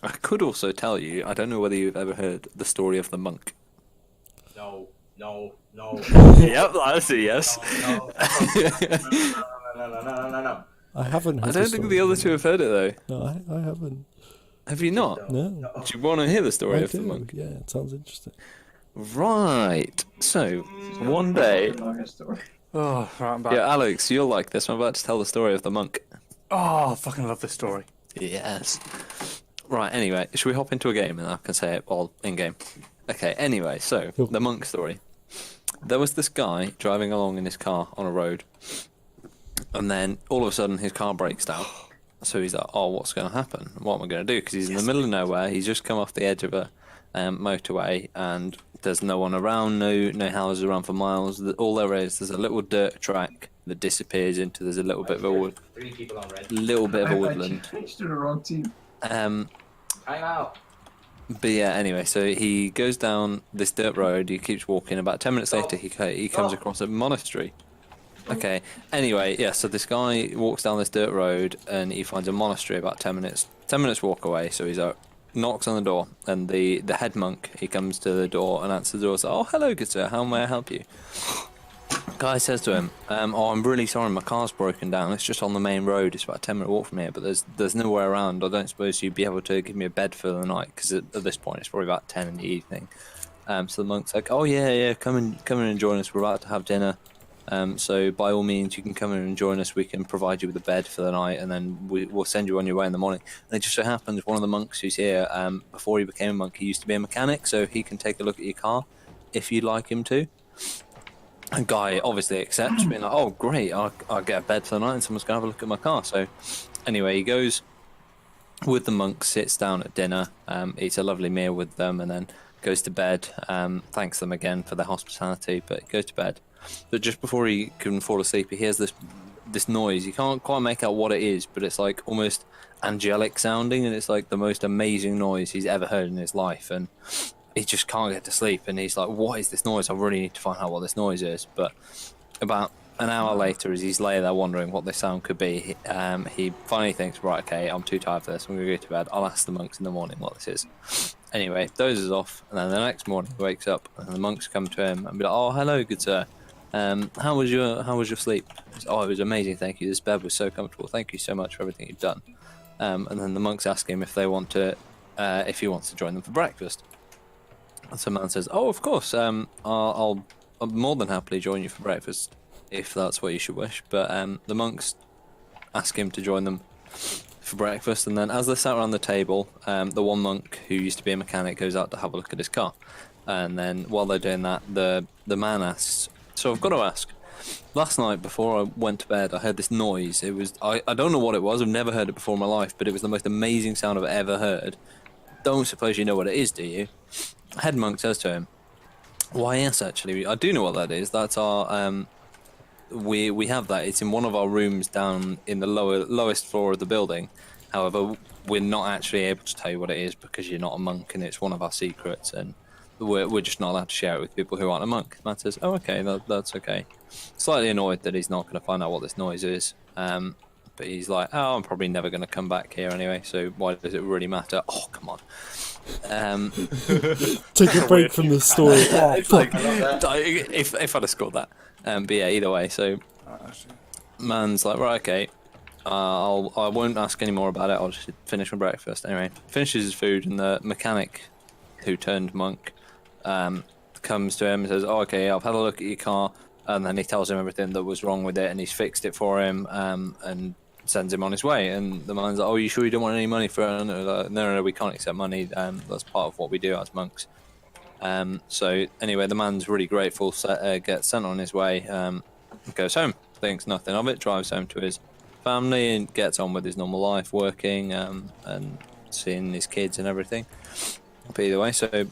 I could also tell you, I don't know whether you've ever heard the story of the monk. No, no, no. Yep, that's a yes. No, no. I haven't I heard the don't think story. the other two have heard it though. No, I haven't. Have you Just not? don't. No. Do you want to hear the story I of the do. monk? Yeah, it sounds interesting. Right. So, one day. Oh, right, I'm back. Yeah, Alex, you'll like this. I'm about to tell the story of the monk. Oh, I fucking love this story. Yes. Right, anyway, should we hop into a game and I can say it all in game? Okay, anyway, so, Cool. the monk story. There was this guy driving along in his car on a road, and then all of a sudden his car breaks down. So he's like, oh, what's going to happen? What am I going to do? Because he's in the middle of nowhere, he's just come off the edge of a motorway, and there's no one around, no houses around for miles. All there is, there's a little dirt track that disappears into, there's a little bit of a wood, 3 people on red. little bit of a woodland. I changed to the wrong team. Time out. But yeah, anyway, so he goes down this dirt road, he keeps walking, about 10 minutes later he comes across a monastery. Okay, anyway, yeah, so this guy walks down this dirt road and he finds a monastery about 10 minutes walk away, so he's out, knocks on the door, and the head monk, he comes to the door and answers the door, says, oh, hello, good sir, how may I help you? Guy says to him, oh, I'm really sorry, my car's broken down. It's just on the main road. It's about a 10-minute walk from here, but there's nowhere around. I don't suppose you'd be able to give me a bed for the night, because at this point it's probably about 10 in the evening. So the monk's like, oh yeah, come in and join us. We're about to have dinner. So by all means, you can come in and join us. We can provide you with a bed for the night, and then we'll send you on your way in the morning. And it just so happens one of the monks who's here, before he became a monk, he used to be a mechanic, so he can take a look at your car if you'd like him to. And Guy obviously accepts, being like, oh great, I'll get a bed for the night and someone's going to have a look at my car. So anyway, he goes with the monk, sits down at dinner, eats a lovely meal with them, and then goes to bed, thanks them again for their hospitality, but goes to bed. But just before he can fall asleep, he hears this noise. You can't quite make out what it is, but it's like almost angelic sounding, and it's like the most amazing noise he's ever heard in his life. And he just can't get to sleep, and he's like, what is this noise? I really need to find out what this noise is. But about an hour later, as he's laying there wondering what this sound could be, he finally thinks, right, okay, I'm too tired for this, I'm going to go to bed. I'll ask the monks in the morning what this is. Anyway, dozes off, and then the next morning he wakes up, and the monks come to him and be like, oh, hello, good sir. How was your sleep? Says, oh, it was amazing, thank you. This bed was so comfortable. Thank you so much for everything you've done. And then the monks ask him if he wants to join them for breakfast. And some man says, oh, of course, I'll more than happily join you for breakfast, if that's what you should wish. But the monks ask him to join them for breakfast, and then as they sat around the table, the one monk who used to be a mechanic goes out to have a look at his car. And then while they're doing that, the man asks, so I've got to ask, last night before I went to bed, I heard this noise. It was, I don't know what it was, I've never heard it before in my life, but it was the most amazing sound I've ever heard. Don't suppose you know what it is, do you? Head monk says to him, why yes, actually, I do know what that is. That's our, we have that. It's in one of our rooms down in the lowest floor of the building. However, we're not actually able to tell you what it is because you're not a monk, and it's one of our secrets, and we're just not allowed to share it with people who aren't a monk. Matt says, oh, okay, that's okay. Slightly annoyed that he's not going to find out what this noise is. But he's like, oh, I'm probably never going to come back here anyway, so why does it really matter? Oh, come on. Take a break from the story. Oh, fuck. If I'd have scored that. But yeah, either way, so man's like, right, okay, I won't ask any more about it, I'll just finish my breakfast. Anyway, finishes his food, and the mechanic who turned monk comes to him and says, oh, okay, I've had a look at your car, and then he tells him everything that was wrong with it, and he's fixed it for him, and sends him on his way. And the man's like, oh, you sure you don't want any money for it? No, we can't accept money, that's part of what we do as monks. So anyway, the man's really grateful, gets sent on his way, goes home, thinks nothing of it, drives home to his family and gets on with his normal life, working and seeing his kids and everything. But either way, so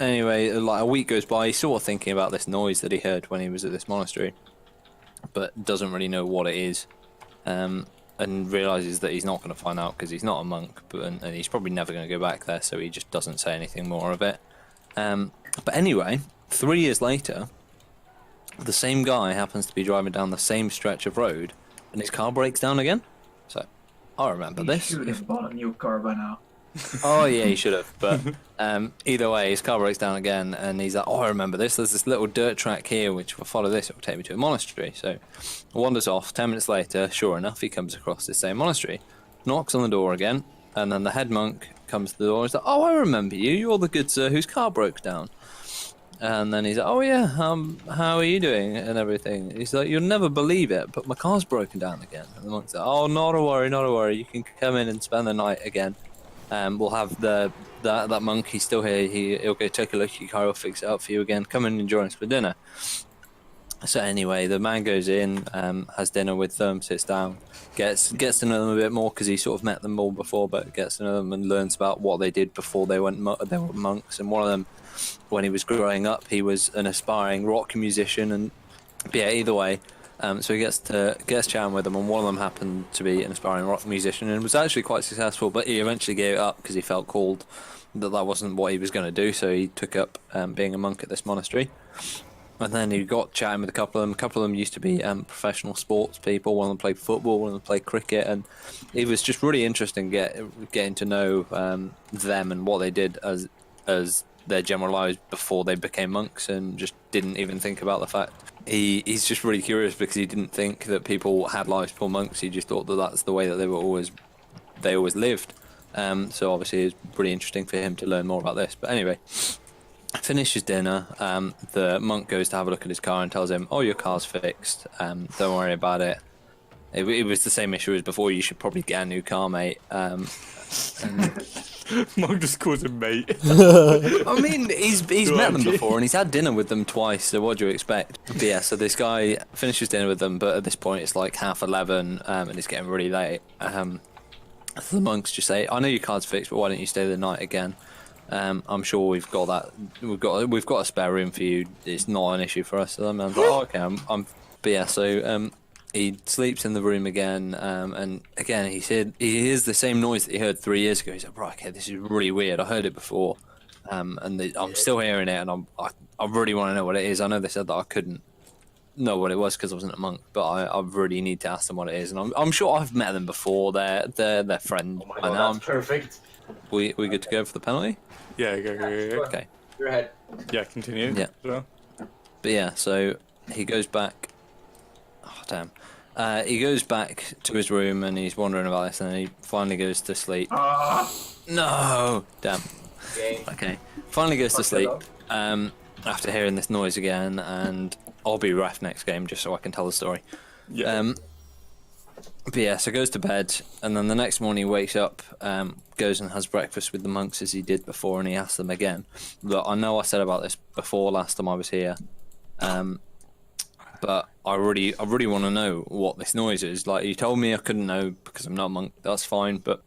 anyway, like a week goes by, he's sort of thinking about this noise that he heard when he was at this monastery, but doesn't really know what it is, and realizes that he's not going to find out because he's not a monk, and he's probably never going to go back there, so he just doesn't say anything more of it. But anyway, 3 years later, the same guy happens to be driving down the same stretch of road, and his car breaks down again. So I remember You this. should have bought a new car by now. Oh yeah, he should have. But either way, his car breaks down again, and he's like, "Oh, I remember this. There's this little dirt track here, which if I follow this, it will take me to a monastery." So wanders off. 10 minutes later, sure enough, he comes across this same monastery, knocks on the door again, and then the head monk comes to the door and he's like, "Oh, I remember you. You're the good sir whose car broke down." And then he's like, "Oh yeah, how are you doing and everything?" He's like, "You'll never believe it, but my car's broken down again." And the monk's like, "Oh, not a worry, not a worry. You can come in and spend the night again. We'll have that monk. He's still here. He'll go take a look at your car. He'll fix it up for you again. Come in and join us for dinner." So anyway, the man goes in, has dinner with them, sits down, gets to know them a bit more because he sort of met them all before, but gets to know them and learns about what they did before they were monks. And one of them, when he was growing up, he was an aspiring rock musician, and yeah, either way, so he gets chatting with them, and one of them happened to be an aspiring rock musician and was actually quite successful, but he eventually gave it up because he felt called that wasn't what he was going to do, so he took up being a monk at this monastery. And then he got chatting with a couple of them. A couple of them used to be professional sports people. One of them played football, one of them played cricket, and it was just really interesting getting to know them and what they did as their general lives before they became monks, and just didn't even think about the fact. He's just really curious because he didn't think that people had lives before monks. He just thought that that's the way that they always lived. So obviously it's pretty interesting for him to learn more about this. But anyway, finishes dinner. The monk goes to have a look at his car and tells him, "Oh, your car's fixed. Don't worry about it. It was the same issue as before. You should probably get a new car, mate." Monk just calls him mate. I mean, he's met them before and he's had dinner with them twice. So what do you expect? But yeah, so this guy finishes dinner with them, but at this point it's like 11:30, and it's getting really late. So the monks just say, "I know your car's fixed, but why don't you stay the night again? I'm sure we've got a spare room for you. It's not an issue for us." So the man's like, "Oh, okay, but yeah, so he sleeps in the room again, and again he hears the same noise that he heard 3 years ago. He's like, "Right, okay, this is really weird. I heard it before, and I'm still hearing it, and I really want to know what it is. I know they said that I couldn't know what it was because I wasn't a monk, but I really need to ask them what it is, and I'm sure I've met them before. They're friends. Oh my god, that's perfect. We good to go for the penalty? Yeah, go. Okay. Your head. Yeah, continue. Yeah. So. But yeah, so he goes back. Oh damn! He goes back to his room and he's wondering about this, and then he finally goes to sleep. No, damn. Okay, finally goes to sleep. After hearing this noise again, and I'll be ref next game just so I can tell the story. Yeah. But yeah, so goes to bed, and then the next morning he wakes up, goes and has breakfast with the monks as he did before, and he asks them again. Look, I know I said about this before last time I was here, but I really want to know what this noise is. Like, you told me I couldn't know because I'm not a monk. That's fine, but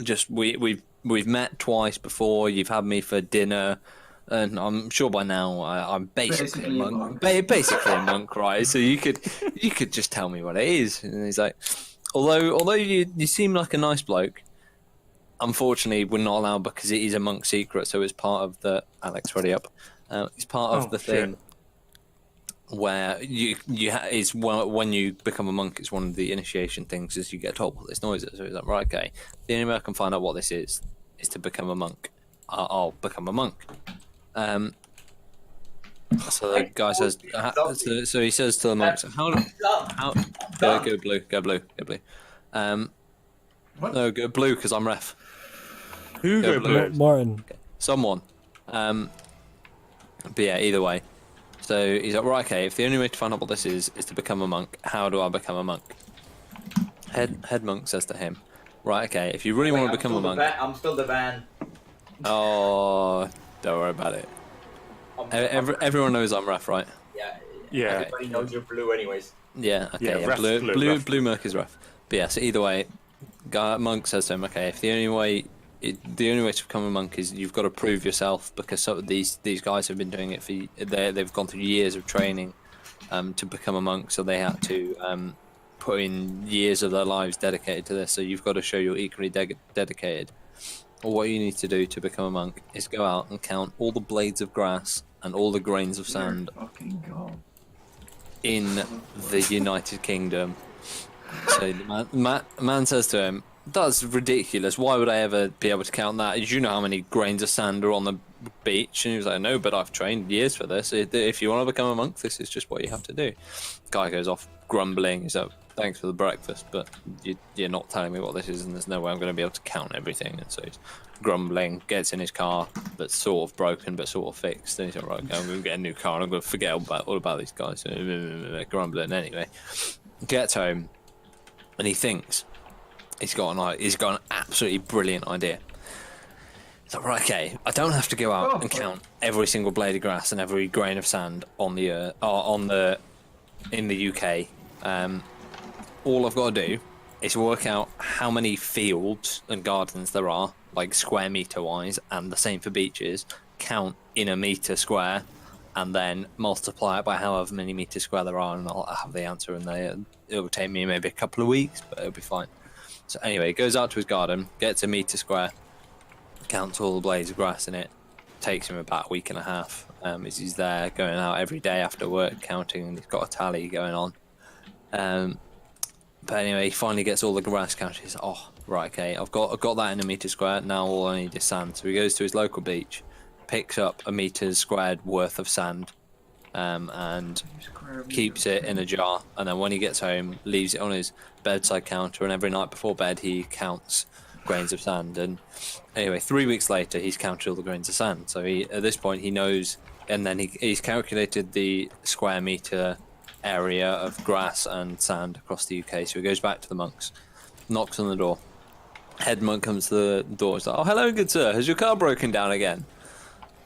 just we've met twice before. You've had me for dinner. And I'm sure by now I'm basically a monk. Basically a monk, right? So you could just tell me what it is. And he's like, although you seem like a nice bloke, unfortunately we're not allowed because it is a monk secret. So it's part of the ready up. It's part of the thing where when you become a monk, it's one of the initiation things is you get told what this noise is. So he's like, right, okay. The only way I can find out what this is to become a monk. I'll become a monk. So the guy says, so he says to the monks, how go blue. No, go blue because I'm ref. Who go blue? Martin. Okay. Someone. But yeah, either way. So he's like, right, okay, if the only way to find out what this is to become a monk, how do I become a monk? Head monk says to him, right, okay, if you really want to become a monk... I'm still the van. Oh, don't worry about it. Everyone knows I'm ref, right? Yeah. Everybody knows you're blue anyways. Yeah, okay, yeah, blue Merc is ref. But yeah, so either way, monk says to him, okay, if the only way to become a monk is you've got to prove yourself, because some of these guys have been doing it they've gone through years of training to become a monk, so they had to put in years of their lives dedicated to this, so you've got to show you're equally dedicated. Or what you need to do to become a monk is go out and count all the blades of grass and all the grains of sand in the United Kingdom. So the man says to him, That's ridiculous. Why would I ever be able to count that? Did you know how many grains of sand are on the beach? And he was like, no, but I've trained years for this. If you want to become a monk, this is just what you have to do. Guy goes off grumbling. He's like, thanks for the breakfast, but you're not telling me what this is, and there's no way I'm going to be able to count everything. And so he's grumbling, gets in his car that's sort of broken but sort of fixed. And he's like, right, okay, I'm going to get a new car and I'm going to forget all about these guys. Grumbling anyway. Gets home and he thinks he's got an absolutely brilliant idea. He's like, right, okay, I don't have to go out and count every single blade of grass and every grain of sand on the in the UK. All I've got to do is work out how many fields and gardens there are, like square meter wise, and the same for beaches. Count in a meter square, and then multiply it by however many meters square there are, and I'll have the answer. And it will take me maybe a couple of weeks, but it'll be fine. So anyway, he goes out to his garden, gets a meter square, counts all the blades of grass in it. Takes him about a week and a half. He's there going out every day after work counting, and he's got a tally going on. But anyway, he finally gets all the grass counted. He's like, oh, right, okay, I've got that in a meter square. Now all I need is sand. So he goes to his local beach, picks up a meter squared worth of sand, and keeps it in a jar. And then when he gets home, leaves it on his bedside counter. And every night before bed, he counts grains of sand. And anyway, 3 weeks later, he's counted all the grains of sand. So at this point, he knows. And then he's calculated the square meter area of grass and sand across the UK. So he goes back to the monks, knocks on the door. Head monk comes to the door. He's like, oh, hello, good sir. Has your car broken down again?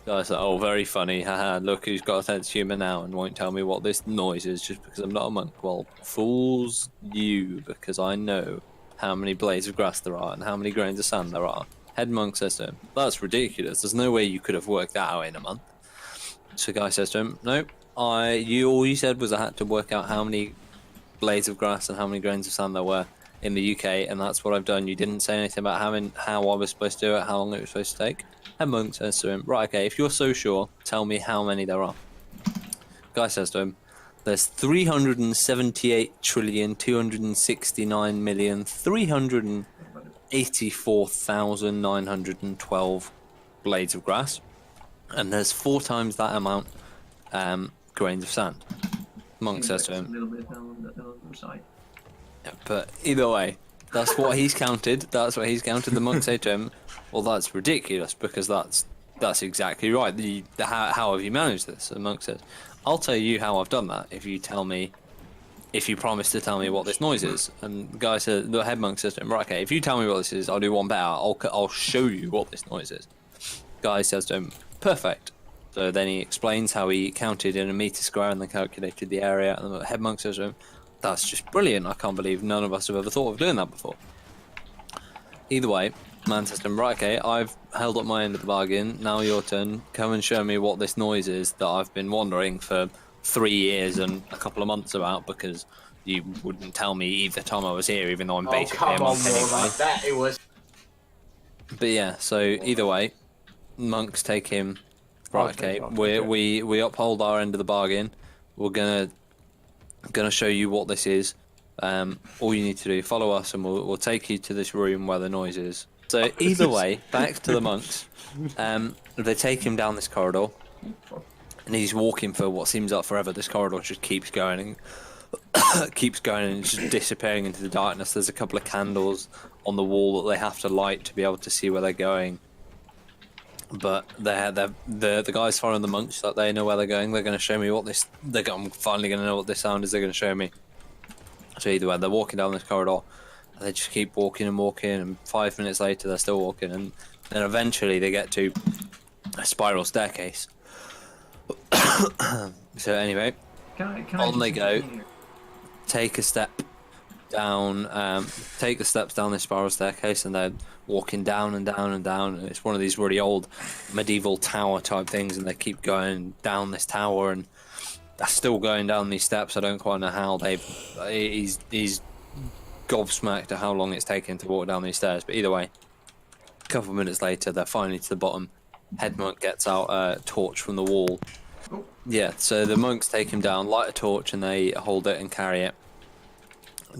So I was like, oh, very funny. Haha, look who's got a sense of humour now and won't tell me what this noise is just because I'm not a monk. Well, fools you, because I know how many blades of grass there are and how many grains of sand there are. Head monk says to him, that's ridiculous. There's no way you could have worked that out in a month. So the guy says to him, no, all you said was I had to work out how many blades of grass and how many grains of sand there were in the UK, and that's what I've done. You didn't say anything about how I was supposed to do it, how long it was supposed to take. And monk says to him, right, okay, if you're so sure, tell me how many there are. Guy says to him, there's 378,269,384,912 blades of grass, and there's 4 times that amount grains of sand. Monk says to him, a little bit on the side. yeah, but either way, that's what he's counted. That's what he's counted. The monk said to him, well, that's ridiculous because that's exactly right. How have you managed this? And the monk says, I'll tell you how I've done that if you promise to tell me what this noise is. And the head monk says to him, right, okay, if you tell me what this is, I'll do one better. I'll show you what this noise is. Guy says to him, perfect. So then he explains how he counted in a meter square and then calculated the area. And the head monk says to him, that's just brilliant. I can't believe none of us have ever thought of doing that before. Either way, man says to him, right, okay, I've held up my end of the bargain. Now your turn. Come and show me what this noise is that I've been wondering for 3 years and a couple of months about, because you wouldn't tell me either time I was here, even though I'm basically a monk anyway. That it was. But yeah, so either way, monks take him. Right, okay, we uphold our end of the bargain. We're gonna show you what this is. All you need to do, follow us, and we'll take you to this room where the noise is. So either way, back to the monks. They take him down this corridor, and he's walking for what seems like forever. This corridor just keeps going and keeps going, and it's just disappearing into the darkness. There's a couple of candles on the wall that they have to light to be able to see where they're going. But the guys following the monks, like, they know where they're going. They're going to show me what this. I'm finally going to know what this sound is. They're going to show me. So either way, they're walking down this corridor. And they just keep walking and walking, and 5 minutes later, they're still walking, and then eventually they get to a spiral staircase. So anyway, on they go. Take a step down. Take the steps down this spiral staircase, and they're walking down and down and down. And it's one of these really old medieval tower type things, and they keep going down this tower, and they're still going down these steps. I don't quite know how he's gobsmacked at how long it's taken to walk down these stairs. But either way, a couple of minutes later, they're finally to the bottom. Head monk gets out a torch from the wall. Yeah, so the monks take him down, light a torch, and they hold it and carry it.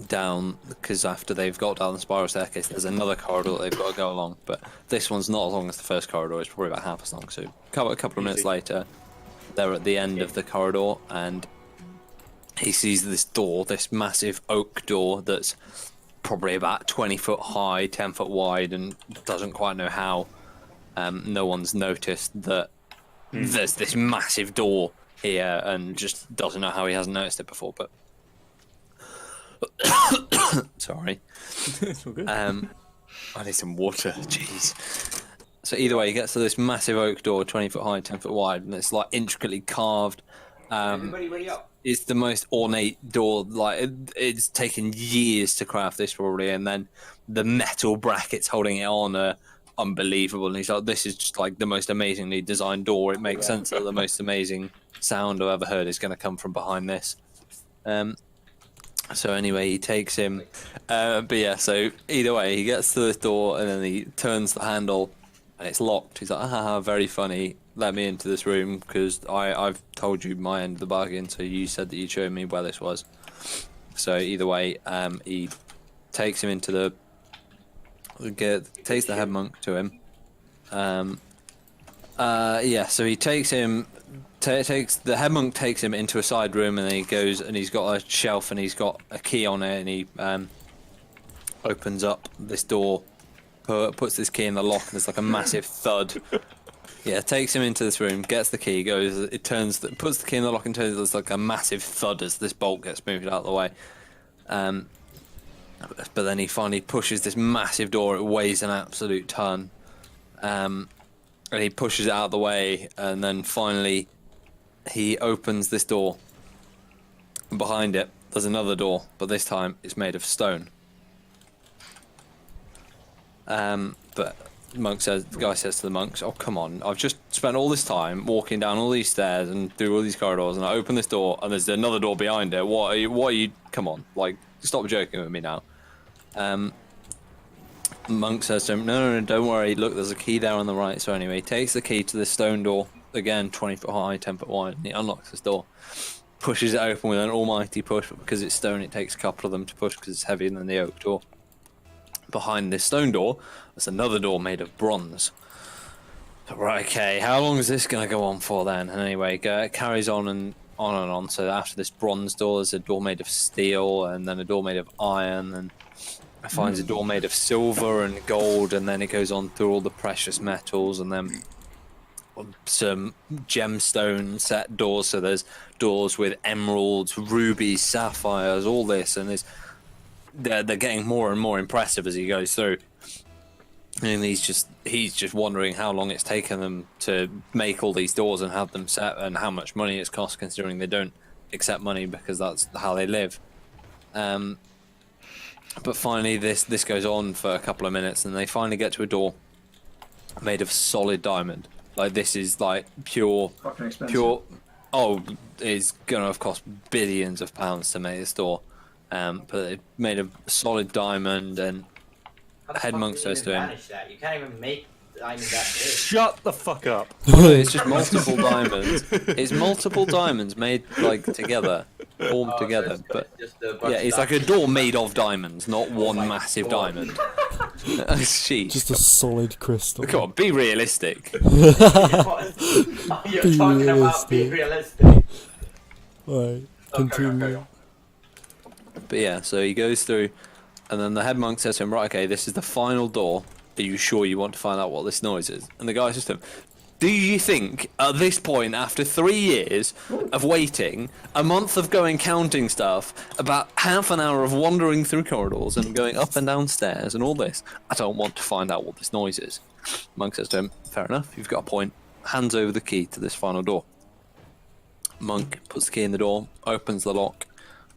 down, because after they've got down the spiral staircase, there's another corridor that they've got to go along. But this one's not as long as the first corridor. It's probably about half as long. So a couple of minutes later, they're at the end of the corridor, and he sees this door, this massive oak door that's probably about 20 foot high, 10 foot wide, and doesn't quite know how. No one's noticed that there's this massive door here, and just doesn't know how he hasn't noticed it before. But sorry, It's all good. I need some water. Jeez. So either way, he gets to this massive oak door, 20 foot high, 10 foot wide, and it's like intricately carved. Everybody ready up. It's the most ornate door. Like it's taken years to craft this probably, and then the metal brackets holding it on are unbelievable. And he's like, "This is just like the most amazingly designed door. It makes sense that the most amazing sound I've ever heard is going to come from behind this." So anyway, he takes him. But yeah, so either way, he gets to this door and then he turns the handle, and it's locked. He's like, "Ah, very funny. Let me into this room because I've told you my end of the bargain. So you said that you'd show me where this was." So either way, he takes him into takes the head monk to him. Yeah, so he takes him. The head monk takes him into a side room, and then he goes and he's got a shelf and he's got a key on it, and he opens up this door, puts this key in the lock, and there's like a massive thud. Yeah, takes him into this room, gets the key, puts the key in the lock and turns. There's like a massive thud as this bolt gets moved out of the way. But then he finally pushes this massive door. It weighs an absolute ton, and he pushes it out of the way, and then finally he opens this door. And behind it, there's another door, but this time it's made of stone. But the guy says to the monks, "Oh, come on, I've just spent all this time walking down all these stairs and through all these corridors, and I open this door, and there's another door behind it. What are you, come on, like, stop joking with me now." Monk says to him, no, don't worry, look, there's a key there on the right. So anyway, he takes the key to the stone door, again, 20 foot high, 10 foot wide, and he unlocks this door, pushes it open with an almighty push, but because it's stone, it takes a couple of them to push because it's heavier than the oak door. Behind this stone door, there's another door made of bronze. Right, okay, how long is this going to go on for then? And anyway, it carries on and on and on. So after this bronze door, there's a door made of steel, and then a door made of iron, and finds a door made of silver and gold, and then it goes on through all the precious metals, and then some gemstone set doors. So there's doors with emeralds, rubies, sapphires, all this, and they're getting more and more impressive as he goes through. And he's just wondering how long it's taken them to make all these doors and have them set, and how much money it's cost, considering they don't accept money because that's how they live. But finally, this goes on for a couple of minutes, and they finally get to a door made of solid diamond. Like, this is like pure. Oh, it's gonna have cost billions of pounds to make this door. But it's made of solid diamond, and head monk says to him, That? You can't even make diamond that big. Shut the fuck up. it's just multiple diamonds. It's multiple diamonds made like together, formed together. So But just a bunch yeah, of it's like a door made of diamonds, not one my massive God. diamond. Jeez. Just a solid crystal. Come on, be realistic. You're talking about being realistic. Alright, Oh, carry on, carry continue. on. But yeah, so he goes through, and then the head monk says to him, right, okay, this is the final door. Are you sure you want to find out what this noise is? And the guy says to him, do you think, at this point, after 3 years of waiting, a month of going counting stuff, about half an hour of wandering through corridors and going up and down stairs and all this, I don't want to find out what this noise is? Monk says to him, fair enough, you've got a point. Hands over the key to this final door. Monk puts the key in the door, opens the lock,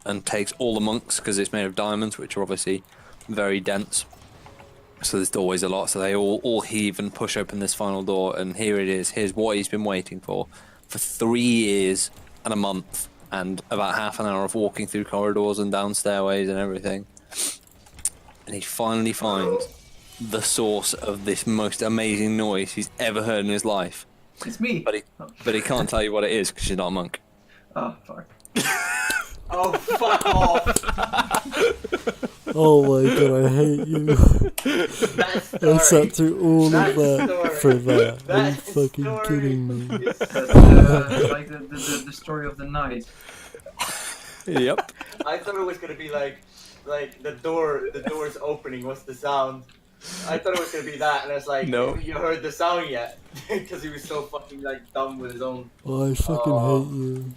and takes all the monks, because it's made of diamonds, which are obviously very dense. So this door weighs a lot, so they all heave and push open this final door, and here it is. Here's what he's been waiting for 3 years and a month, and about half an hour of walking through corridors and down stairways and everything. And he finally finds the source of this most amazing noise he's ever heard in his life. It's me. But he can't tell you what it is, because you're not a monk. Oh, fuck. Oh, fuck off! Oh my god, I hate you. That I story. sat through all of That that story. for that. Are you That fucking story kidding me? is Like the story of the night. Yep. I thought it was gonna be like the door's opening. What's the sound? I thought it was gonna be that, and I was like, No. have you heard the sound yet? Because he was so fucking like dumb with his own. Oh, I fucking Oh. hate you.